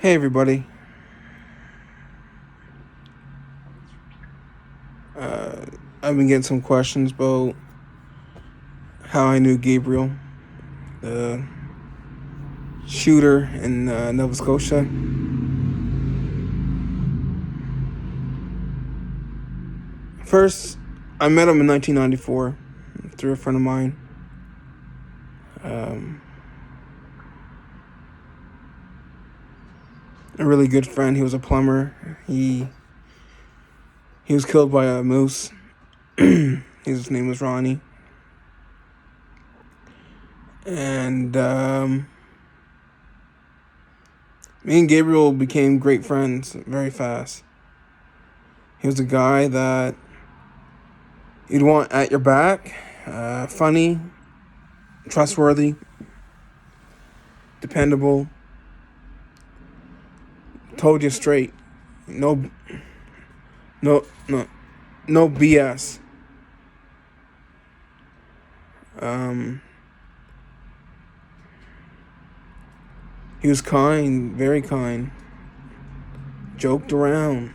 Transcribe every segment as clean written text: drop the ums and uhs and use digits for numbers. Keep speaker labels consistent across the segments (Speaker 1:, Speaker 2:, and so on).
Speaker 1: Hey everybody. Uh, I've been getting some questions about how I knew Gabriel, the shooter in Nova Scotia. First, I met him in 1994 through a friend of mine. Um, a really good friend. He was a plumber. He was killed by a moose. His name was Ronnie. And me and Gabriel became great friends very fast. He was a guy that you'd want at your back, funny, trustworthy, dependable, told you straight. No, no, no, no BS. Um, he was kind, very kind. Joked around.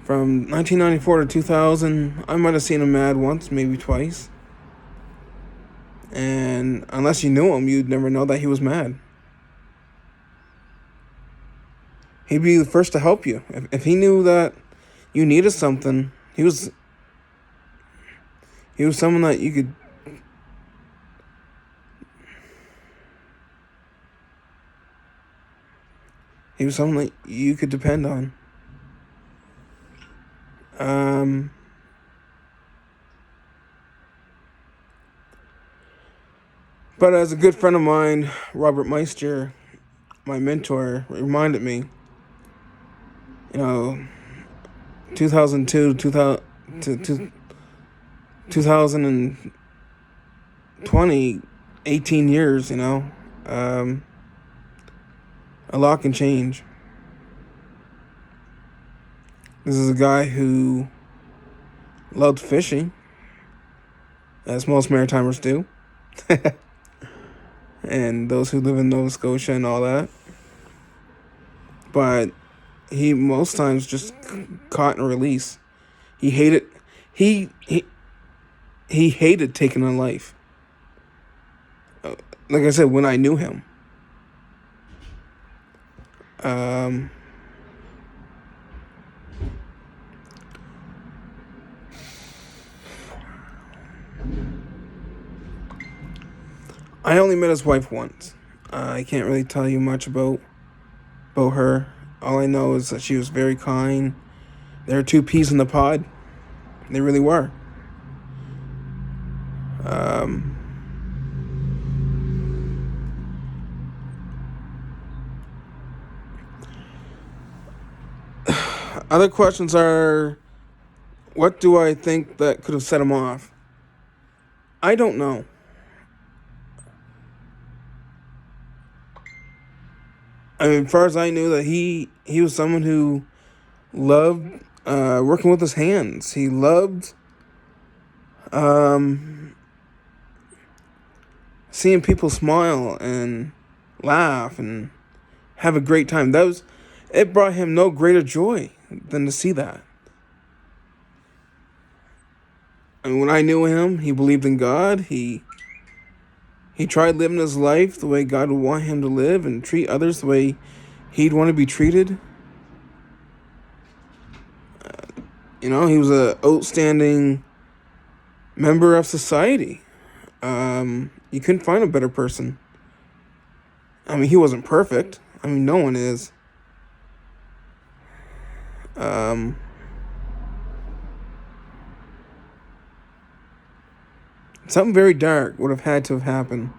Speaker 1: From 1994 to 2000, I might have seen him mad once, maybe twice. And unless you knew him, you'd never know that he was mad. He'd be the first to help you. If he knew that you needed something, he was someone that you could. He was someone that you could depend on. Um, but as a good friend of mine, Robert Meister, my mentor, reminded me, 2002 to 2020, 18 years, um, a lot can change. This is a guy who loved fishing, as most Maritimers do, and those who live in Nova Scotia and all that. But he most times just caught and release. He hated he he he hated taking a life. Like I said, when I knew him, um, I only met his wife once. I can't really tell you much about her. All I know is that she was very kind. There are two peas in the pod. They really were. Um, Other questions are, what do I think that could have set him off? I don't know. I mean, as far as I knew, that he was someone who loved working with his hands. He loved um, seeing people smile and laugh and have a great time. It brought him no greater joy than to see that. And when I knew him, he believed in God. He tried living his life the way God would want him to live and treat others the way he'd want to be treated. He was a outstanding member of society. You couldn't find a better person. I mean, he wasn't perfect. I mean, no one is. Um, Something very dark would have had to have happened.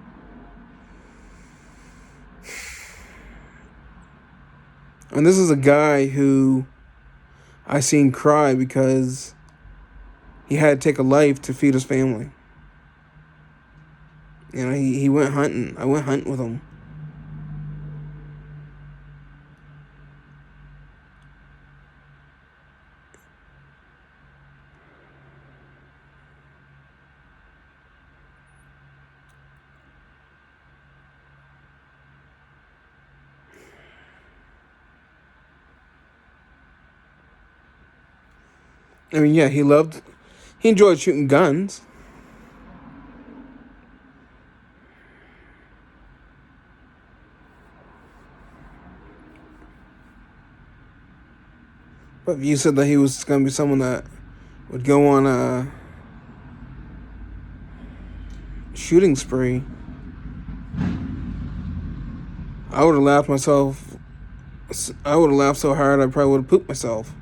Speaker 1: And this is a guy who I seen cry because he had to take a life to feed his family. He went hunting. I went hunting with him. I mean, yeah, he enjoyed shooting guns. But you said that he was going to be someone that would go on a shooting spree. I would have laughed myself. I would have laughed so hard I probably would have pooped myself.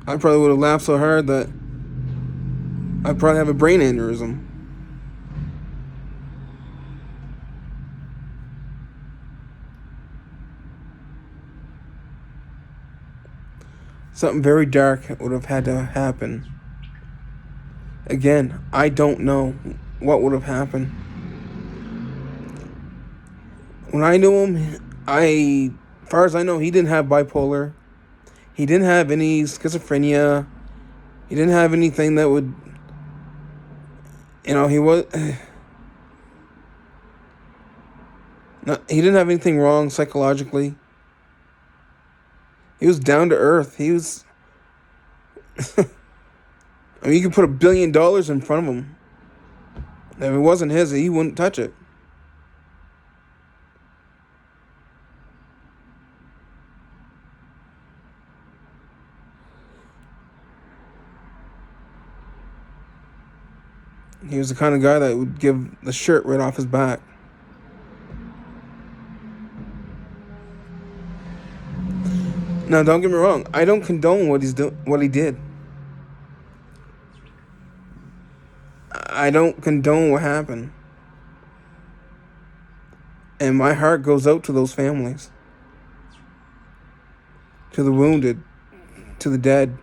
Speaker 1: I probably would have laughed so hard that I'd probably have a brain aneurysm. Something very dark would have had to happen. Again, I don't know what would have happened. When I knew him, as far as I know, he didn't have bipolar. He didn't have any schizophrenia. He didn't have anything that would, he was, he didn't have anything wrong psychologically. He was down to earth. He was, I mean, you could put $1 billion in front of him. If it wasn't his, he wouldn't touch it. He was the kind of guy that would give the shirt right off his back. Now, don't get me wrong. I don't condone what he did. I don't condone what happened. And my heart goes out to those families, to the wounded, to the dead.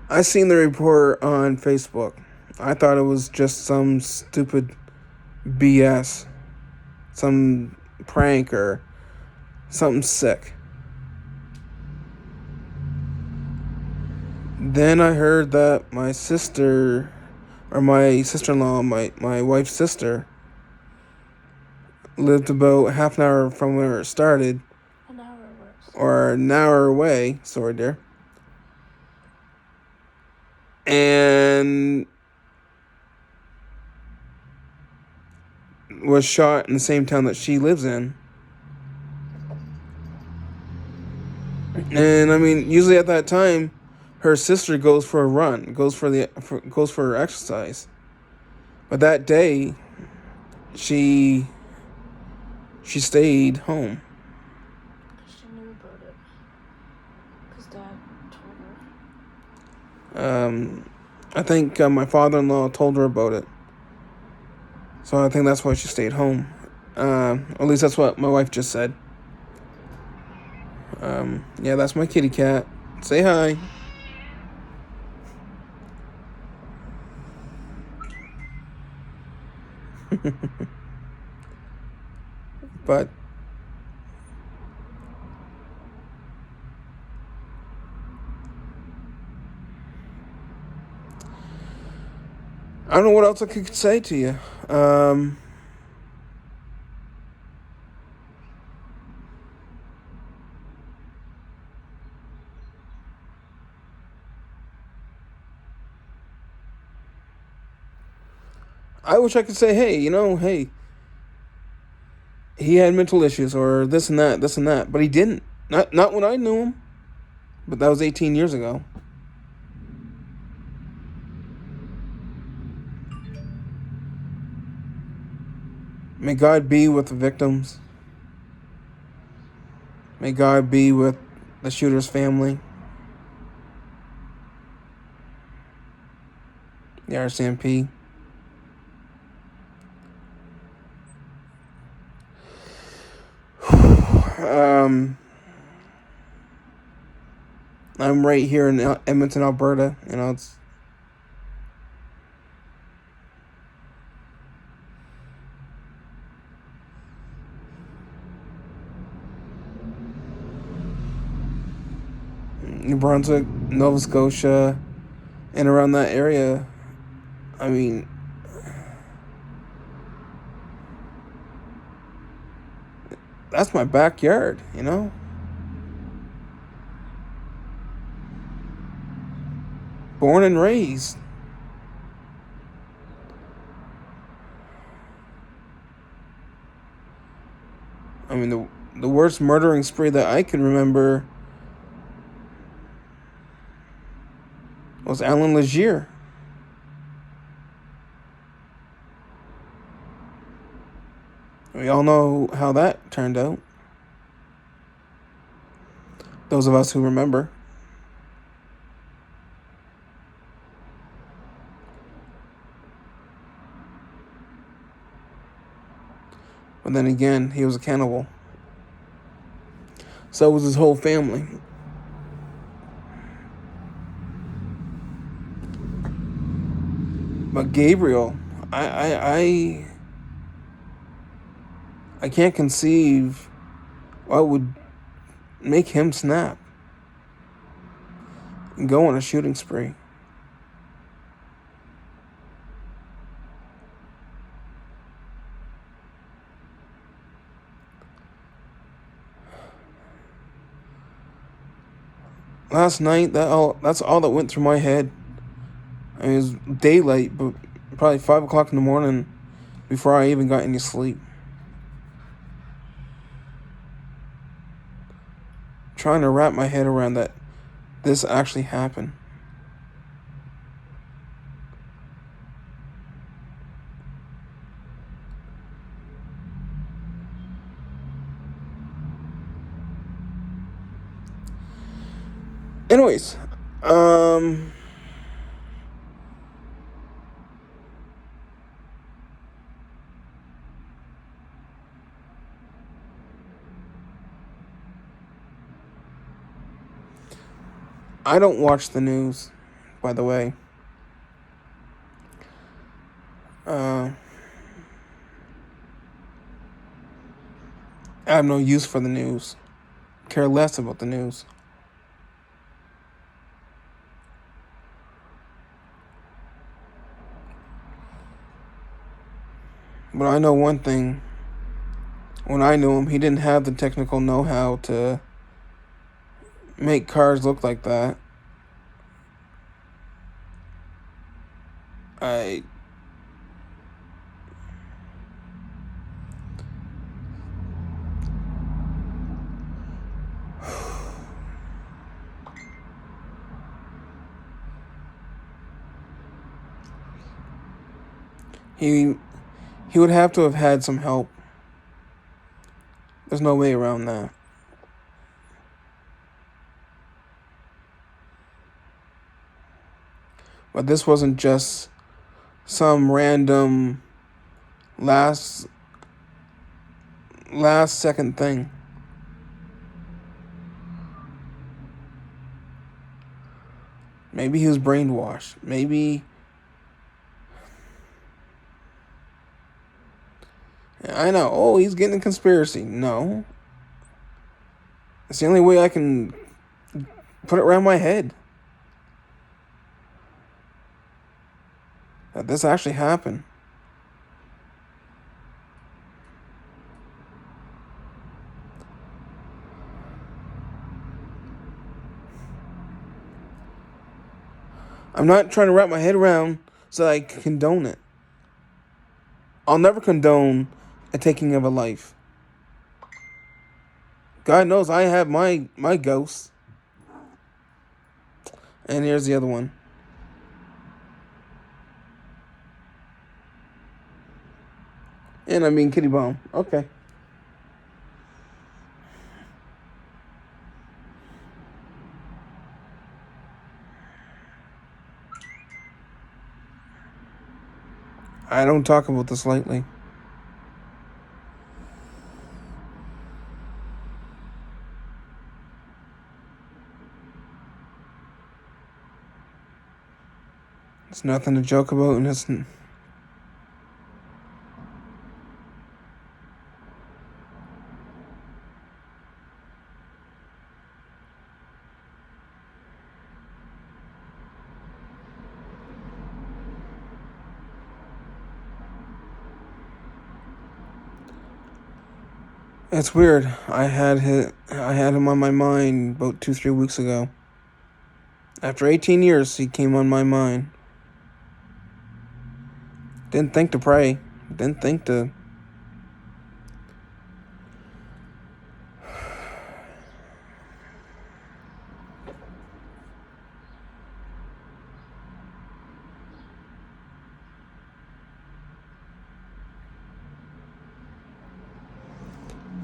Speaker 1: I seen the report on Facebook. I thought it was just some stupid BS, some prank or something sick. Then I heard that my sister, or my sister-in-law, my wife's sister, lived about half an hour from where it started.
Speaker 2: An hour worse.
Speaker 1: Or an hour away. Sorry, dear. And was shot in the same town that she lives in. And I mean, usually at that time, her sister goes for a run, goes for her exercise. But that day, she stayed home.
Speaker 2: Because she knew about it. Because Dad told
Speaker 1: her. I think my father-in-law told her about it. So I think that's why she stayed home. At least that's what my wife just said. Yeah, that's my kitty cat. Say hi. But I don't know what else I could say to you. I wish I could say, hey, he had mental issues or this and that, but he didn't. Not when I knew him. But that was 18 years ago. May God be with the victims. May God be with the shooter's family. The RCMP. I'm right here in Edmonton, Alberta. It's New Brunswick, Nova Scotia, and around that area. I mean, that's my backyard, you know? Born and raised. I mean, the worst murdering spree that I can remember was Alan Legier. We all know how that turned out. Those of us who remember. But then again, he was a cannibal. So was his whole family. But Gabriel, I can't conceive what would make him snap and go on a shooting spree. Last night, that's all that went through my head. I mean, it was daylight, but probably 5 o'clock in the morning before I even got any sleep. Trying to wrap my head around that this actually happened. Anyways, I don't watch the news, by the way. I have no use for the news. Care less about the news. But I know one thing. When I knew him, he didn't have the technical know-how to make cars look like that. I he he would have to have had some help. There's no way around that. But this wasn't just some random last second thing. Maybe he was brainwashed. Maybe I know. Oh, he's getting a conspiracy. No. It's the only way I can put it around my head that this actually happened. I'm not trying to wrap my head around so I can condone it. I'll never condone a taking of a life. God knows I have my ghosts. And here's the other one. And I mean Kitty Bomb. Okay. I don't talk about this lightly. It's nothing to joke about, and it's It's weird. I had him on my mind about 2, 3 weeks ago. After 18 years, he came on my mind. Didn't think to pray. Didn't think to.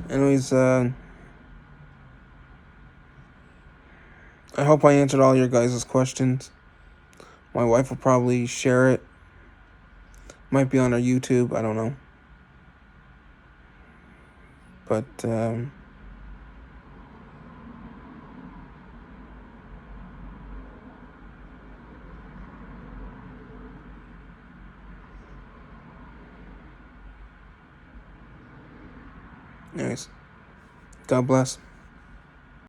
Speaker 1: Anyways, I hope I answered all your guys' questions. My wife will probably share it. Might be on her YouTube. I don't know. But anyways, God bless.